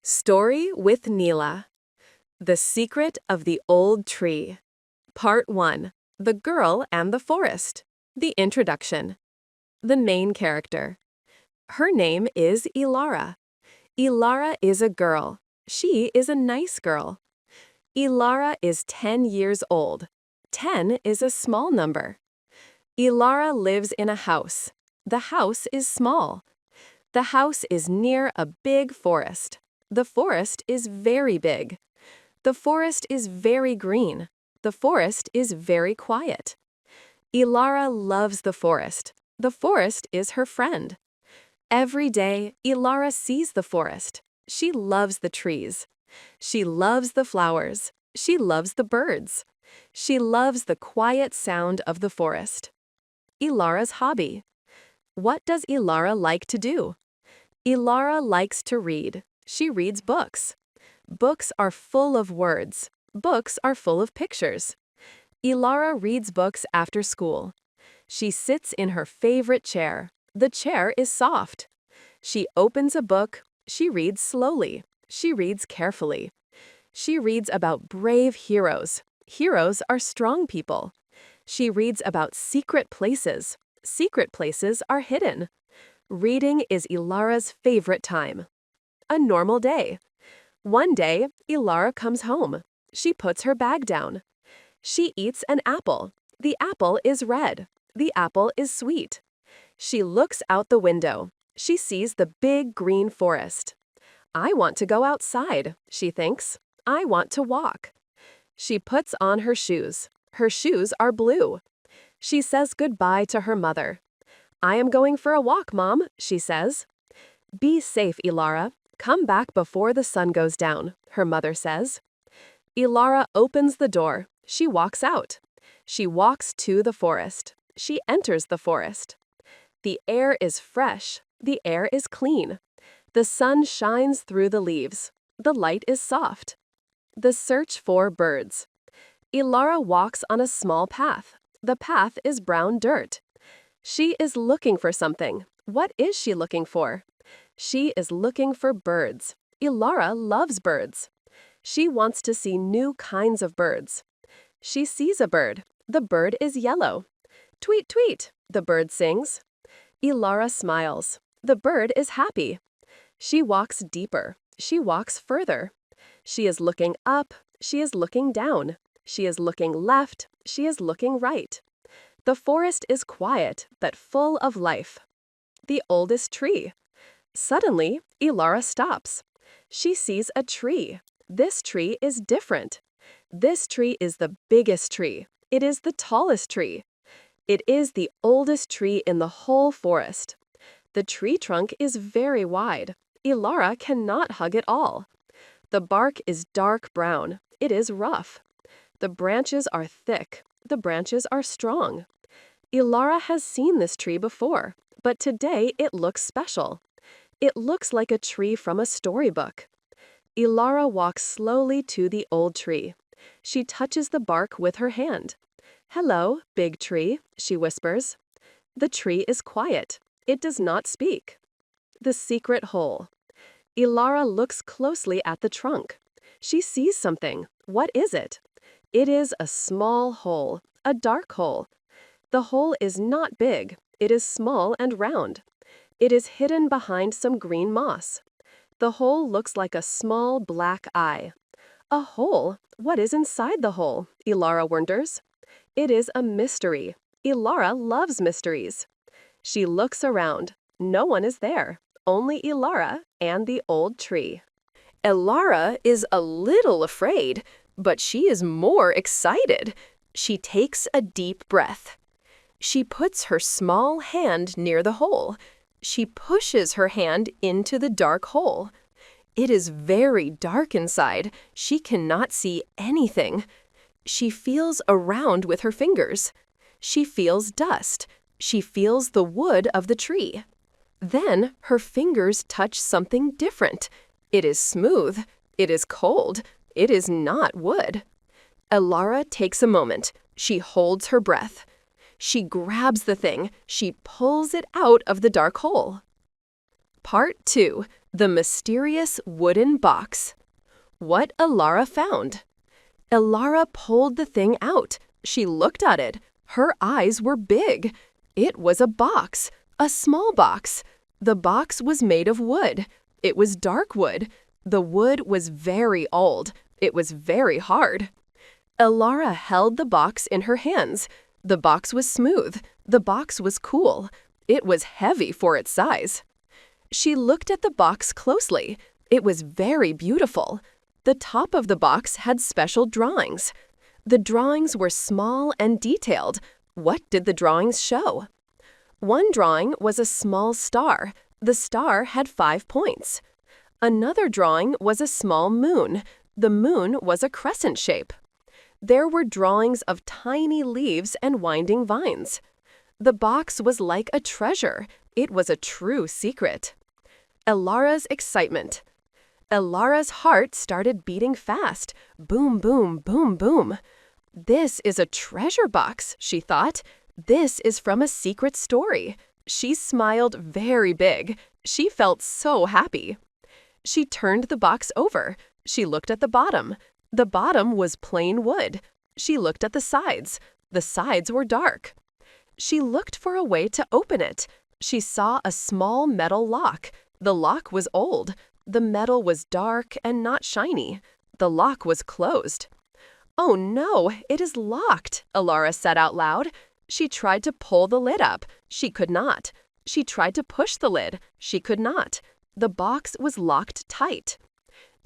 Story with NELLA. The Secret of the Old Tree. Part 1. The Girl and the Forest. The Introduction. The main character. Her name is Ilara. Ilara is a girl. She is a nice girl. Ilara is 10 years old. 10 is a small number. Ilara lives in a house. The house is small. The house is near a big forest. The forest is very big. The forest is very green. The forest is very quiet. Ilara loves the forest. The forest is her friend. Every day, Ilara sees the forest. She loves the trees. She loves the flowers. She loves the birds. She loves the quiet sound of the forest. Ilara's hobby. What does Ilara like to do? Ilara likes to read. She reads books. Books are full of words. Books are full of pictures. Ilara reads books after school. She sits in her favorite chair. The chair is soft. She opens a book. She reads slowly. She reads carefully. She reads about brave heroes. Heroes are strong people. She reads about secret places. Secret places are hidden. Reading is Ilara's favorite time. A normal day. One day, Ilara comes home. She puts her bag down. She eats an apple. The apple is red. The apple is sweet. She looks out the window. She sees the big green forest. I want to go outside, she thinks. I want to walk. She puts on her shoes. Her shoes are blue. She says goodbye to her mother. I am going for a walk, Mom, she says. Be safe, Ilara. Come back before the sun goes down, her mother says. Ilara opens the door. She walks out. She walks to the forest. She enters the forest. The air is fresh. The air is clean. The sun shines through the leaves. The light is soft. The search for birds. Ilara walks on a small path. The path is brown dirt. She is looking for something. What is she looking for? She is looking for birds. Ilara loves birds. She wants to see new kinds of birds. She sees a bird. The bird is yellow. Tweet, tweet, the bird sings. Ilara smiles. The bird is happy. She walks deeper. She walks further. She is looking up. She is looking down. She is looking left. She is looking right. The forest is quiet, but full of life. The oldest tree. Suddenly, Ilara stops. She sees a tree. This tree is different. This tree is the biggest tree. It is the tallest tree. It is the oldest tree in the whole forest. The tree trunk is very wide. Ilara cannot hug it all. The bark is dark brown. It is rough. The branches are thick. The branches are strong. Ilara has seen this tree before, but today it looks special. It looks like a tree from a storybook. Ilara walks slowly to the old tree. She touches the bark with her hand. Hello, big tree, she whispers. The tree is quiet. It does not speak. The secret hole. Ilara looks closely at the trunk. She sees something. What is it? It is a small hole, a dark hole. The hole is not big. It is small and round. It is hidden behind some green moss. The hole looks like a small black eye. A hole? What is inside the hole? Ilara wonders. It is a mystery. Ilara loves mysteries. She looks around. No one is there. Only Ilara and the old tree. Ilara is a little afraid, but she is more excited. She takes a deep breath. She puts her small hand near the hole. She pushes her hand into the dark hole. It is very dark inside. She cannot see anything. She feels around with her fingers. She feels dust. She feels the wood of the tree. Then her fingers touch something different. It is smooth. It is cold. It is not wood. Ilara takes a moment. She holds her breath. She grabs the thing. She pulls it out of the dark hole. Part 2. The mysterious wooden box. What Elara found. Elara pulled the thing out. She looked at it. Her eyes were big. It was a box, a small box. The box was made of wood. It was dark wood. The wood was very old. It was very hard. Elara held the box in her hands. The box was smooth. The box was cool. It was heavy for its size. She looked at the box closely. It was very beautiful. The top of the box had special drawings. The drawings were small and detailed. What did the drawings show? One drawing was a small star. The star had 5 points. Another drawing was a small moon. The moon was a crescent shape. There were drawings of tiny leaves and winding vines. The box was like a treasure. It was a true secret. Elara's excitement. Elara's heart started beating fast. Boom, boom, boom, boom. This is a treasure box, she thought. This is from a secret story. She smiled very big. She felt so happy. She turned the box over. She looked at the bottom. The bottom was plain wood. She looked at the sides. The sides were dark. She looked for a way to open it. She saw a small metal lock. The lock was old. The metal was dark and not shiny. The lock was closed. "Oh no, it is locked," Elara said out loud. She tried to pull the lid up. She could not. She tried to push the lid. She could not. The box was locked tight.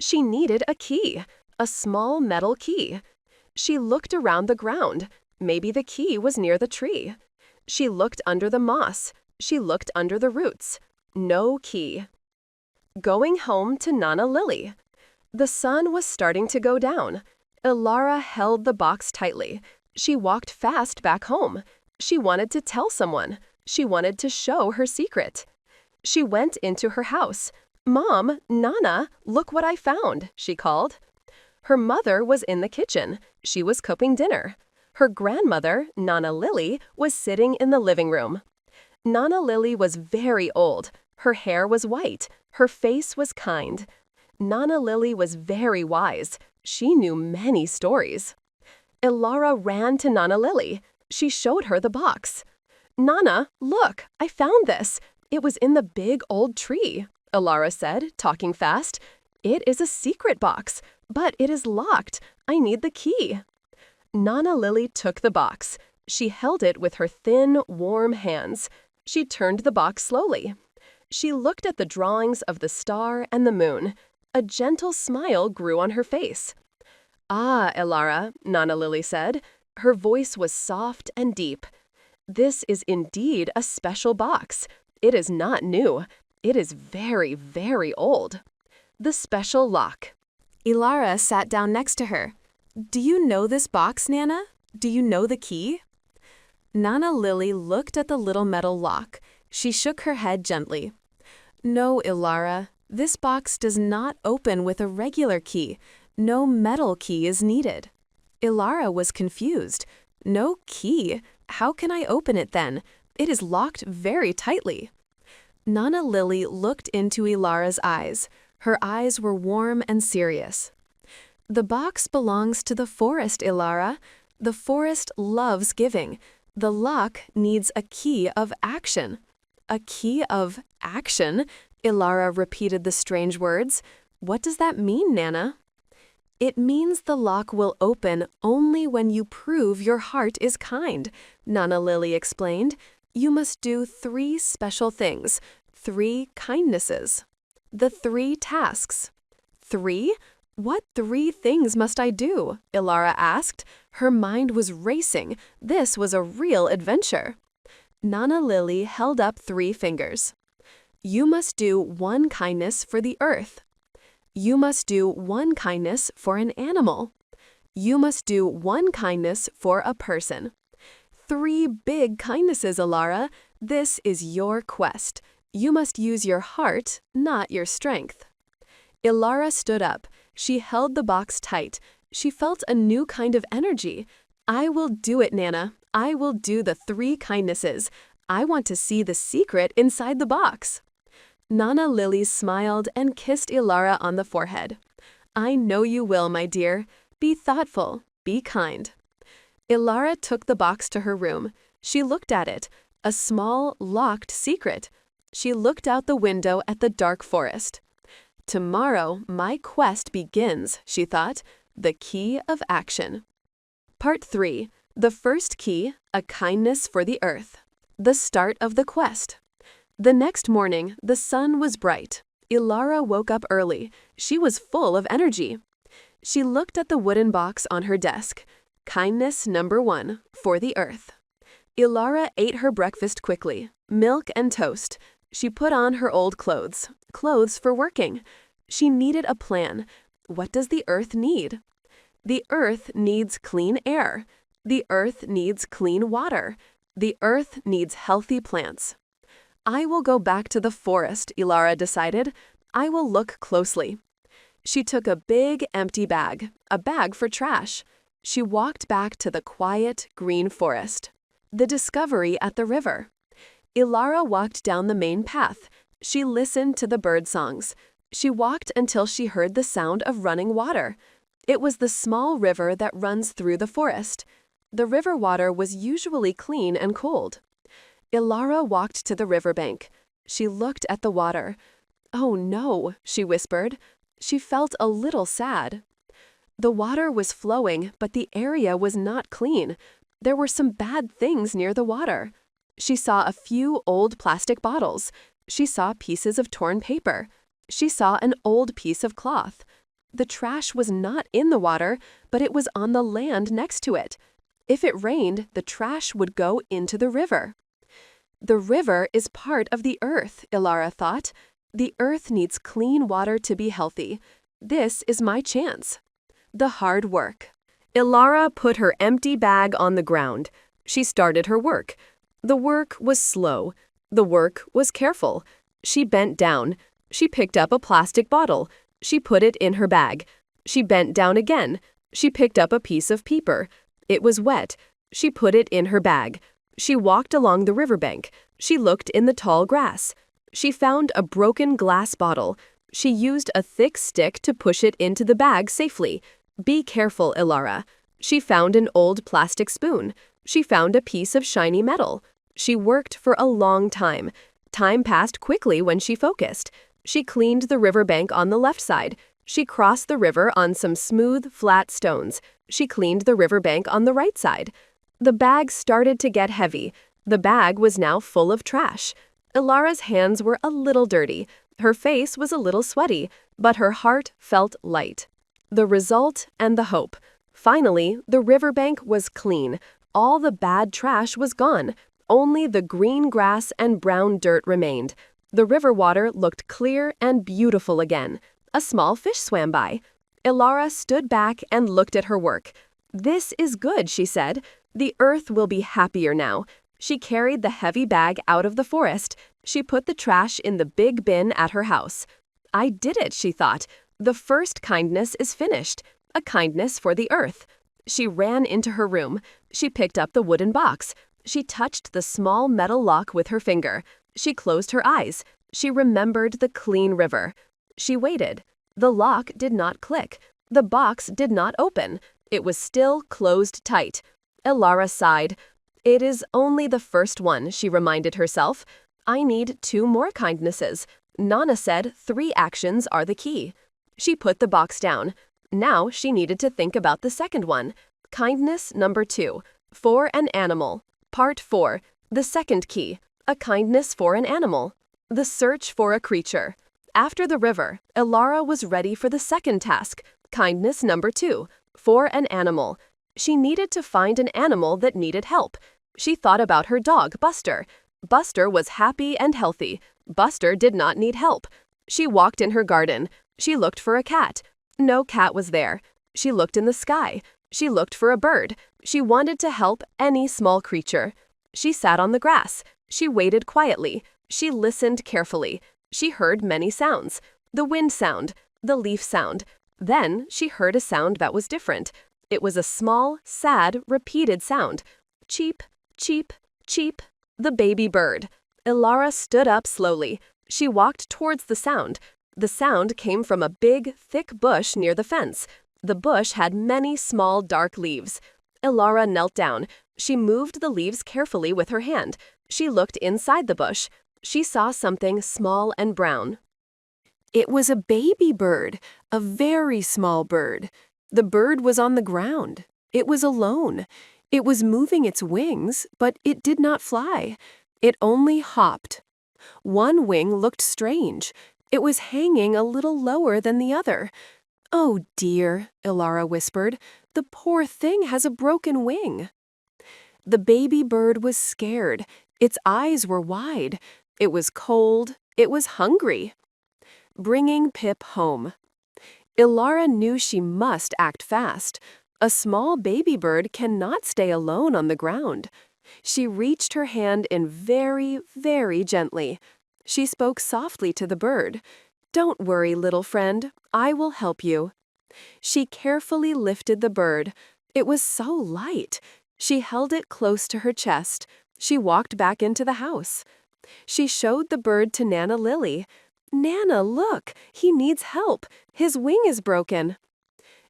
She needed a key, a small metal key. She looked around the ground. Maybe the key was near the tree. She looked under the moss. She looked under the roots. No key. Going home to Nana Lily. The sun was starting to go down. Elara held the box tightly. She walked fast back home. She wanted to tell someone. She wanted to show her secret. She went into her house. "Mom, Nana, look what I found," she called. Her mother was in the kitchen. She was cooking dinner. Her grandmother, Nana Lily, was sitting in the living room. Nana Lily was very old. Her hair was white. Her face was kind. Nana Lily was very wise. She knew many stories. Elara ran to Nana Lily. She showed her the box. "Nana, look, I found this. It was in the big old tree," Elara said, talking fast. "It is a secret box, but it is locked. I need the key." Nana Lily took the box. She held it with her thin, warm hands. She turned the box slowly. She looked at the drawings of the star and the moon. A gentle smile grew on her face. "Ah, Elara," Nana Lily said. Her voice was soft and deep. "This is indeed a special box. It is not new. It is very, very old." The special lock. Elara sat down next to her. "Do you know this box, Nana? Do you know the key?" Nana Lily looked at the little metal lock. She shook her head gently. "No, Elara, this box does not open with a regular key. No metal key is needed." Elara was confused. "No key? How can I open it then? It is locked very tightly." Nana Lily looked into Elara's eyes. Her eyes were warm and serious. "The box belongs to the forest, Elara. The forest loves giving. The lock needs a key of action." "A key of action?" Elara repeated the strange words. "What does that mean, Nana?" "It means the lock will open only when you prove your heart is kind," Nana Lily explained. "You must do 3 special things, 3 kindnesses." "The 3 tasks." 3? What 3 things must I do? Elara asked. Her mind was racing. This was a real adventure. Nana Lily held up 3 fingers. "You must do 1 kindness for the earth. You must do 1 kindness for an animal. You must do 1 kindness for a person." 3 big kindnesses, Elara. This is your quest. You must use your heart, not your strength. Elara stood up. She held the box tight. She felt a new kind of energy. "I will do it, Nana. I will do the 3 kindnesses. I want to see the secret inside the box." Nana Lily smiled and kissed Ilara on the forehead. I know you will, my dear. Be thoughtful. Be kind. Ilara took the box to her room. She looked at it, a small, locked secret. She looked out the window at the dark forest. Tomorrow, my quest begins, she thought, the key of action. Part 3. The first key, a kindness for the earth. The start of the quest. The next morning, the sun was bright. Ilara woke up early. She was full of energy. She looked at the wooden box on her desk. Kindness number 1, for the earth. Ilara ate her breakfast quickly, milk and toast. She put on her old clothes for working. She needed a plan. What does the earth need? The earth needs clean air. The earth needs clean water. The earth needs healthy plants. I will go back to the forest, Ilara decided. I will look closely. She took a big, empty bag, a bag for trash. She walked back to the quiet, green forest. The discovery at the river. Ilara walked down the main path. She listened to the bird songs. She walked until she heard the sound of running water. It was the small river that runs through the forest. The river water was usually clean and cold. Ilara walked to the riverbank. She looked at the water. Oh no, she whispered. She felt a little sad. The water was flowing, but the area was not clean. There were some bad things near the water. She saw a few old plastic bottles. She saw pieces of torn paper. She saw an old piece of cloth. The trash was not in the water, but it was on the land next to it. If it rained, the trash would go into the river. The river is part of the earth, Ilara thought. The earth needs clean water to be healthy. This is my chance. The hard work. Ilara put her empty bag on the ground. She started her work. The work was slow. The work was careful. She bent down. She picked up a plastic bottle. She put it in her bag. She bent down again. She picked up a piece of paper. It was wet. She put it in her bag. She walked along the riverbank. She looked in the tall grass. She found a broken glass bottle. She used a thick stick to push it into the bag safely. Be careful, Ilara. She found an old plastic spoon. She found a piece of shiny metal. She worked for a long time. Time passed quickly when she focused. She cleaned the riverbank on the left side. She crossed the river on some smooth, flat stones. She cleaned the riverbank on the right side. The bag started to get heavy. The bag was now full of trash. Ilara's hands were a little dirty. Her face was a little sweaty, but her heart felt light. The result and the hope. Finally, the riverbank was clean. All the bad trash was gone. Only the green grass and brown dirt remained. The river water looked clear and beautiful again. A small fish swam by. Ilara stood back and looked at her work. This is good, she said. The earth will be happier now. She carried the heavy bag out of the forest. She put the trash in the big bin at her house. I did it, she thought. The first kindness is finished. A kindness for the earth. She ran into her room. She picked up the wooden box. She touched the small metal lock with her finger. She closed her eyes. She remembered the clean river. She waited. The lock did not click. The box did not open. It was still closed tight. Ilara sighed. It is only the first one, she reminded herself. I need 2 more kindnesses. Nana said 3 actions are the key. She put the box down. Now she needed to think about the second one. Kindness number 2. For an animal. Part 4. The second key. A kindness for an animal. The search for a creature. After the river, Ilara was ready for the second task. Kindness number 2. For an animal. She needed to find an animal that needed help. She thought about her dog, Buster. Buster was happy and healthy. Buster did not need help. She walked in her garden. She looked for a cat. No cat was there. She looked in the sky. She looked for a bird. She wanted to help any small creature. She sat on the grass. She waited quietly. She listened carefully. She heard many sounds. The wind sound, the leaf sound. Then she heard a sound that was different. It was a small, sad, repeated sound. Cheep, cheep, cheep. The baby bird. Ilara stood up slowly. She walked towards the sound. The sound came from a big, thick bush near the fence. The bush had many small, dark leaves. Elara knelt down. She moved the leaves carefully with her hand. She looked inside the bush. She saw something small and brown. It was a baby bird, a very small bird. The bird was on the ground. It was alone. It was moving its wings, but it did not fly. It only hopped. One wing looked strange. It was hanging a little lower than the other. "Oh dear," Elara whispered. "The poor thing has a broken wing." The baby bird was scared. Its eyes were wide. It was cold. It was hungry. Bringing Pip home. Elara knew she must act fast. A small baby bird cannot stay alone on the ground. She reached her hand in very, very gently. She spoke softly to the bird. "Don't worry, little friend. I will help you." She carefully lifted the bird. It was so light. She held it close to her chest. She walked back into the house. She showed the bird to Nana Lily. "Nana, look! He needs help. His wing is broken."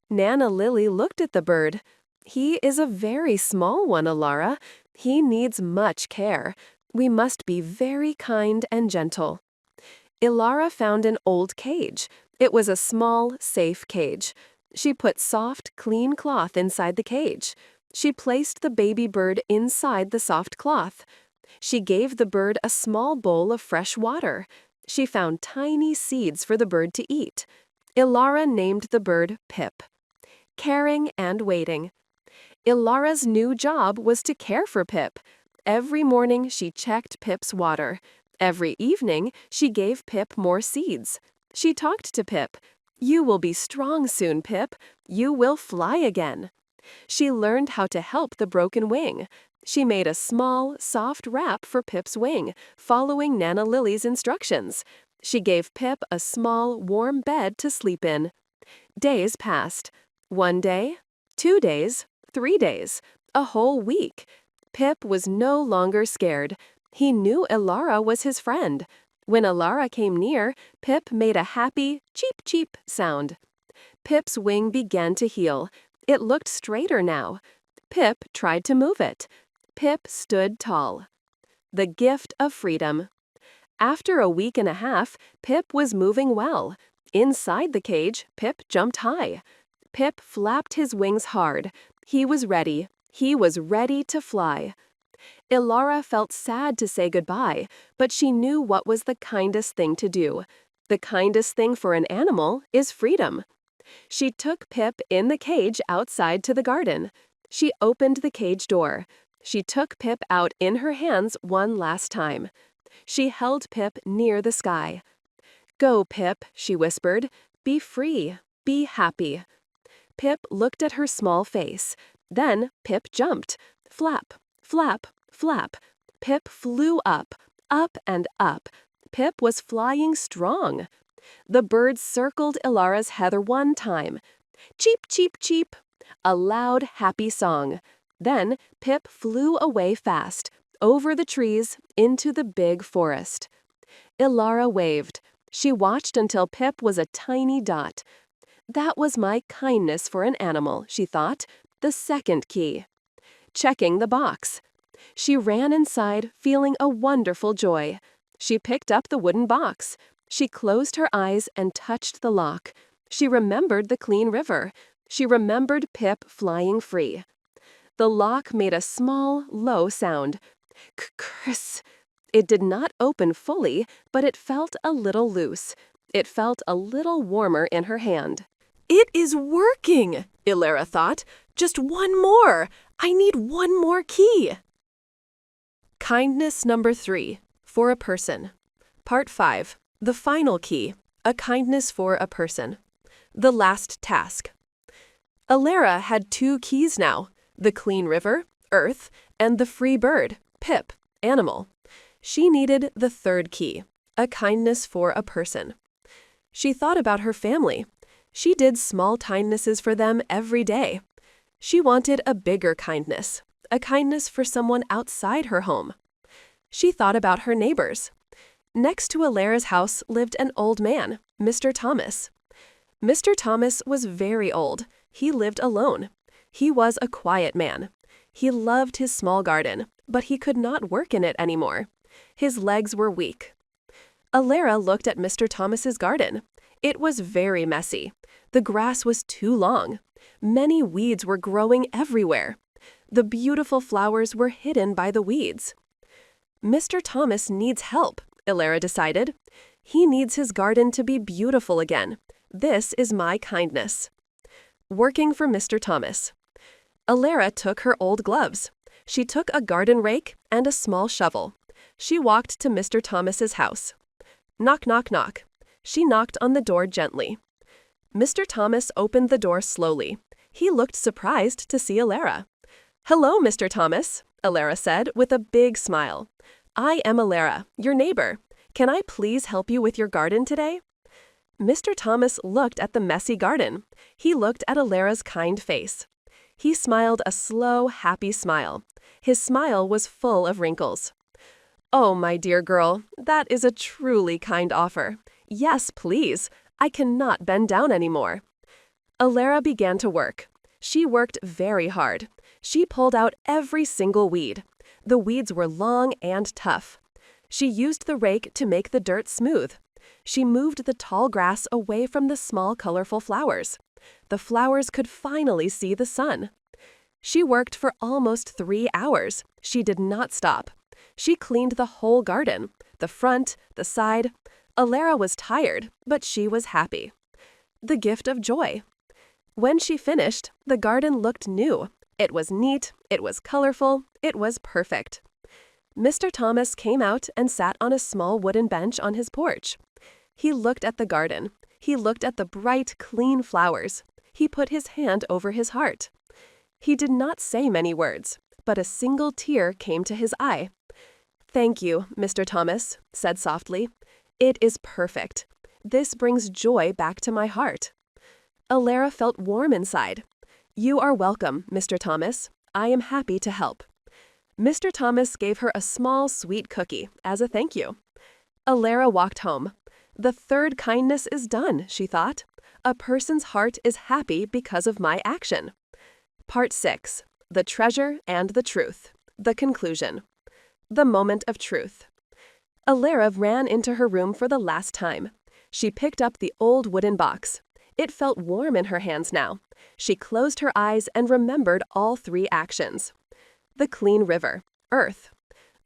Nana Lily looked at the bird. "He is a very small one, Elara. He needs much care. We must be very kind and gentle." Elara found an old cage. It was a small, safe cage. She put soft, clean cloth inside the cage. She placed the baby bird inside the soft cloth. She gave the bird a small bowl of fresh water. She found tiny seeds for the bird to eat. Elara named the bird Pip. Caring and waiting. Ilara's new job was to care for Pip. Every morning she checked Pip's water. Every evening she gave Pip more seeds. She talked to Pip. "You will be strong soon, Pip. You will fly again." She learned how to help the broken wing. She made a small, soft wrap for Pip's wing, following Nana Lily's instructions. She gave Pip a small, warm bed to sleep in. Days passed. 1 day, 2 days, 3 days, a whole week. Pip was no longer scared. He knew Elara was his friend. When Elara came near, Pip made a happy cheep cheep sound. Pip's wing began to heal. It looked straighter now. Pip tried to move it. Pip stood tall. The gift of freedom. After a week and a half, Pip was moving well. Inside the cage, Pip jumped high. Pip flapped his wings hard. He was ready. He was ready to fly. Elara felt sad to say goodbye, but she knew what was the kindest thing to do. The kindest thing for an animal is freedom. She took Pip in the cage outside to the garden. She opened the cage door. She took Pip out in her hands one last time. She held Pip near the sky. "Go, Pip," she whispered. "Be free. Be happy." Pip looked at her small face. Then Pip jumped. Flap, flap, flap. Pip flew up, up and up. Pip was flying strong. The birds circled Elara's heather one time. Cheep, cheep, cheep. A loud, happy song. Then Pip flew away fast, over the trees, into the big forest. Elara waved. She watched until Pip was a tiny dot. That was my kindness for an animal, she thought, the second key. Checking the box. She ran inside, feeling a wonderful joy. She picked up the wooden box. She closed her eyes and touched the lock. She remembered the clean river. She remembered Pip flying free. The lock made a small, low sound. K-kris. It did not open fully, but it felt a little loose. It felt a little warmer in her hand. "It is working," Elara thought. "Just one more. I need one more key." Kindness number 3, for a person. Part 5, the final key, a kindness for a person. The last task. Elara had 2 keys now, the clean river, earth, and the free bird, Pip, animal. She needed the 3rd key, a kindness for a person. She thought about her family. She did small kindnesses for them every day. She wanted a bigger kindness, a kindness for someone outside her home. She thought about her neighbors. Next to Alara's house lived an old man, Mr. Thomas. Mr. Thomas was very old. He lived alone. He was a quiet man. He loved his small garden, but he could not work in it anymore. His legs were weak. Alara looked at Mr. Thomas's garden. It was very messy. The grass was too long. Many weeds were growing everywhere. The beautiful flowers were hidden by the weeds. Mr. Thomas needs help, Alara decided. He needs his garden to be beautiful again. This is my kindness. Working for Mr. Thomas. Alara took her old gloves. She took a garden rake and a small shovel. She walked to Mr. Thomas's house. Knock, knock, knock. She knocked on the door gently. Mr. Thomas opened the door slowly. He looked surprised to see Alara. "Hello, Mr. Thomas," Alara said with a big smile. "I am Alara, your neighbor. Can I please help you with your garden today?" Mr. Thomas looked at the messy garden. He looked at Alara's kind face. He smiled a slow, happy smile. His smile was full of wrinkles. "Oh, my dear girl, that is a truly kind offer. Yes, please. I cannot bend down anymore." Alara began to work. She worked very hard. She pulled out every single weed. The weeds were long and tough. She used the rake to make the dirt smooth. She moved the tall grass away from the small, colorful flowers. The flowers could finally see the sun. She worked for almost 3 hours. She did not stop. She cleaned the whole garden, the front, the side. Alara was tired, but she was happy. The gift of joy. When she finished, the garden looked new. It was neat, it was colorful, it was perfect. Mr. Thomas came out and sat on a small wooden bench on his porch. He looked at the garden. He looked at the bright, clean flowers. He put his hand over his heart. He did not say many words, but a single tear came to his eye. "Thank you, Mr. Thomas," said softly. "It is perfect. This brings joy back to my heart." Alara felt warm inside. "You are welcome, Mr. Thomas. I am happy to help." Mr. Thomas gave her a small, sweet cookie as a thank you. Alara walked home. The third kindness is done, she thought. A person's heart is happy because of my action. Part 6. The Treasure and the Truth. The Conclusion. The Moment of Truth. Alara ran into her room for the last time. She picked up the old wooden box. It felt warm in her hands now. She closed her eyes and remembered all 3 actions. The clean river, earth.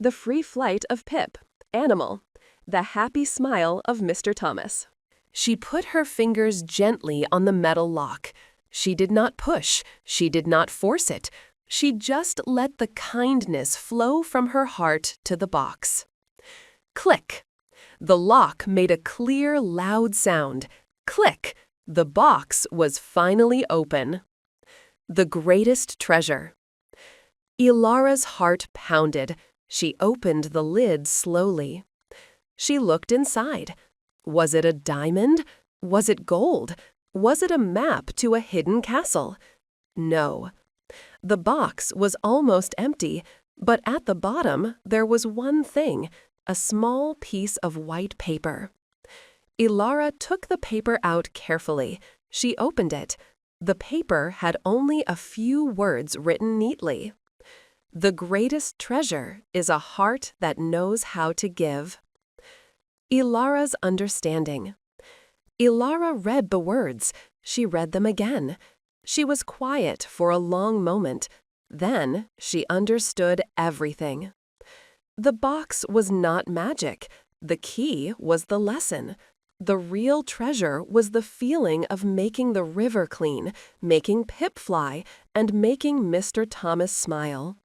The free flight of Pip, animal. The happy smile of Mr. Thomas. She put her fingers gently on the metal lock. She did not push. She did not force it. She just let the kindness flow from her heart to the box. Click. The lock made a clear, loud sound. Click. The box was finally open. The greatest treasure. Alara's heart pounded. She opened the lid slowly. She looked inside. Was it a diamond? Was it gold? Was it a map to a hidden castle? No. The box was almost empty, but at the bottom there was one thing, a small piece of white paper. Alara took the paper out carefully. She opened it. The paper had only a few words written neatly. The greatest treasure is a heart that knows how to give. Alara's understanding. Alara read the words. She read them again. She was quiet for a long moment. Then she understood everything. The box was not magic. The key was the lesson. The real treasure was the feeling of making the river clean, making Pip fly, and making Mr. Thomas smile.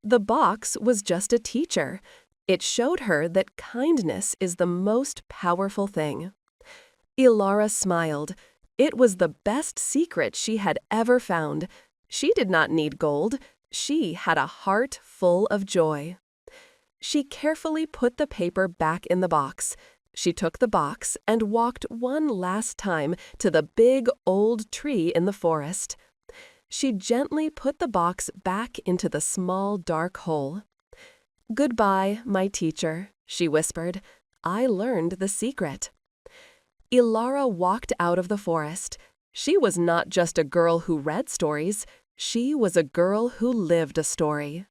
The box was just a teacher. It showed her that kindness is the most powerful thing. Alara smiled. It was the best secret she had ever found. She did not need gold. She had a heart full of joy. She carefully put the paper back in the box. She took the box and walked one last time to the big old tree in the forest. She gently put the box back into the small dark hole. "Goodbye, my teacher," she whispered. I learned the secret. Ilara walked out of the forest. She was not just a girl who read stories. She was a girl who lived a story.